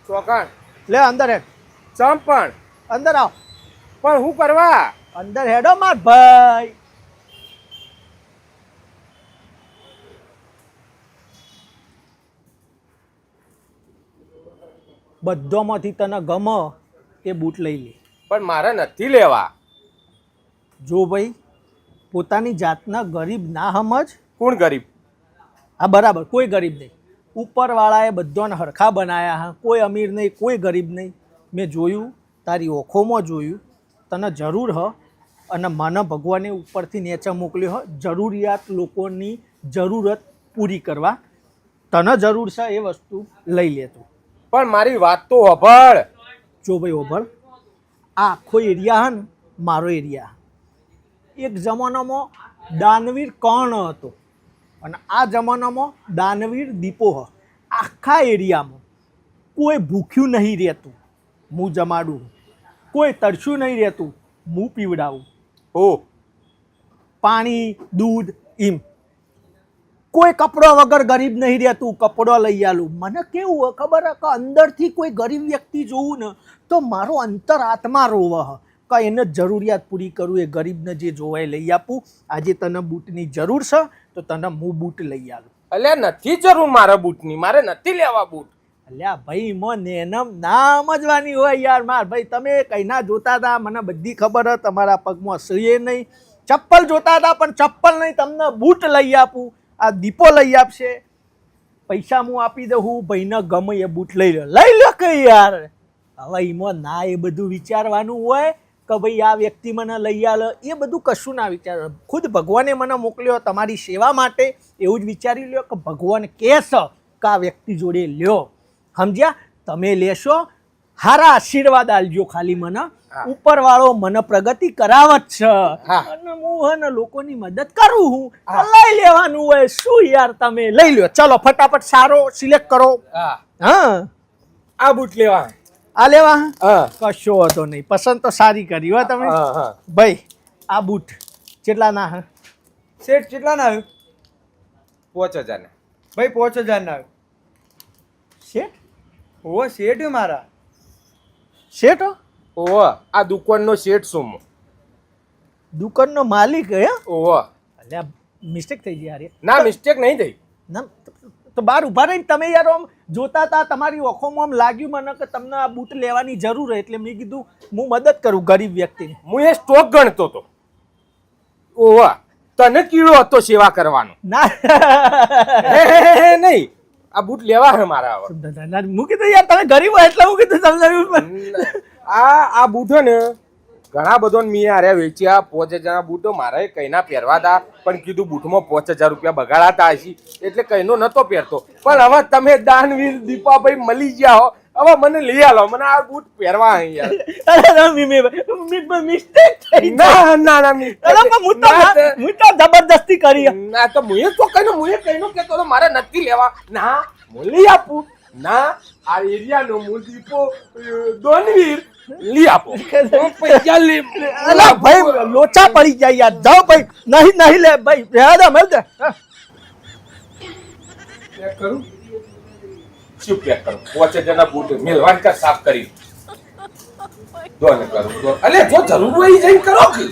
ચોકણ લે અંદર હેડ. ચમ પણ અંદર આવ. પણ હું કરવા અંદર હેડો માર ભાઈ. બધામાંથી તને ગમે એ બૂટ લઈ લે. પણ મારે નથી લેવા. જો ભાઈ પોતાની જાતના ગરીબ ના સમજ. કોણ ગરીબ? હા બરાબર, કોઈ ગરીબ નહીં. ઉપરવાળાએ બધાને હરખા બનાવ્યા હા, કોઈ અમીર નહીં, કોઈ ગરીબ નહીં. મેં જોયું, તારી ઓખોમાં જોયું, તને જરૂર હ અને મને ભગવાને ઉપરથી નીચે મોકલ્યો હ જરૂરિયાત લોકોની જરૂરત પૂરી કરવા. તને જરૂર છે એ વસ્તુ લઈ લે તું. પણ મારી વાત તો અભળ. જો ભાઈ ઓભળ, આ આખો એરિયા હે ને મારો એરિયા. એક જમાનામાં દાનવીર કર્ણ હતો અને આ જમાનામાં દાનવીર દીપો હ. આખા એરિયામાં કોઈ ભૂખ્યું નહીં રહેતું, હું જમાડું. કોઈ તરસ્યું નહીં રહેતું, હું પીવડાવું. ઓ પાણી દૂધ એમ. કોઈ કપડો વગર ગરીબ નહીં રહેતું, કપડો લઈ આલું. મને કેવું હોય ખબર હે કે અંદરથી કોઈ ગરીબ વ્યક્તિ જોવું ને તો મારો અંતર આત્મા રોવે હ કે એને જરૂરિયાત પૂરી કરું, એ ગરીબને જે જોવાય લઈ આપું. આજે તને બૂટની જરૂર છે તો તને હું બૂટ લઈ આલું. અલ્યા નથી જરૂર મારા બૂટની, મારે નથી લેવા બૂટ. અલ્યા ભાઈ મને એનમ ના સમજવાની હોય યાર. માર ભાઈ તમે કઈ ના જોતા હતા, મને બધી ખબર હે. તમારા પગમાં સહીએ નહીં. ચપ્પલ જોતા હતા પણ ચપ્પલ નહીં, તમને બૂટ લઈ આપું. આ દીપો લઈ આપશે, પૈસા હું આપી દઉં. ભાઈને ગમે એ બૂટ લઈ લો કે યાર. હવે એમાં ના એ બધું વિચારવાનું હોય કે ભાઈ આ વ્યક્તિ મને લઈ આલે, એ બધું કશું ના વિચાર. ખુદ ભગવાને મને મોકલ્યો તમારી સેવા માટે, એવું જ વિચારી લ્યો કે ભગવાન કહેશે કે આ વ્યક્તિ જોડે લ્યો. સમજ્યા? તમે લેશો, હારા આશીર્વાદ આલજો ખાલી મને. ઉપરવાળો મને પ્રગતિ કરાવ જ છે અને હું હે ને લોકોની મદદ કરું હું. લઈ લેવાનું હોય શું યાર. તમે લઈ લો. ચલો ફટાફટ સારો સિલેક્ટ કરો. હા આ બૂટ લેવા. આ લેવા? કશો હતો નહીં, પસંદ તો સારી કરી હો તમે. ભાઈ આ બૂટ કેટલા ના હે? શેઠ કેટલા ના આવ્યું? 5000 ના. ભાઈ 5000 ના આવ્યું. શેઠ? ઓ શેઠ મારા. શેઠ? ઓહો, આ દુકાનનો શેઠ છું હું. દુકાનનો માલિક હે? ઓહો. અલ્યા મિસ્ટેક થઈ ગઈ યાર. ના મિસ્ટેક નહીં થઈ. ના તો બહાર ઊભા રહીને તમે યાર આમ જોતા હતા, તમારી ઓખોમાં આમ લાગ્યું મને કે તમને આ બૂટ લેવાની જરૂર છે એટલે મેં કીધું હું મદદ કરું ગરીબ વ્યક્તિની. હું એ સ્ટોક ગણતો હતો. ઓહો, તને કીડો હતો સેવા કરવાનો. ના નહીં, આ બૂટ લેવા હે મારા. હું કીધું યાર તમે ગરીબ હોય એટલે હું કીધું તમને. આ બૂટો ને ઘણા બધો મેં આર્યા વેચ્યા. 5000 બૂટો મારે કઈના પહેરવા હતા પણ કીધું બૂટમાં 5000 રૂપિયા બગાડાતા હશે એટલે કઈનો નતો પહેરતો. પણ હવે તમે દાનવીર દીપાભાઈ મળી ગયા હો, હવે મને લઈ આલો. મને આ બૂટ પહેરવા મિસ્ટેક થઈ. ના ના ના હું તો જબરદસ્તી કરી. ના તો મુએ તો કઈનો કેતો તો મારે નથી લેવા. ના હું લઈ આપું. ના આ એરિયાનો હું દીપો દાનવીર લઈ આપો. પૈસા લે. અલા ભાઈ લોચા પડી જાય યાર. જાઓ ભાઈ. નહીં લે ભાઈ. રહેવા દે દે. પેક કરું. શું પેક કરું? 5000 ના બૂટ મેલવાન કા સાફ કરી દો ને કરું. અલે જો જરૂર હોય જઈને કરો કે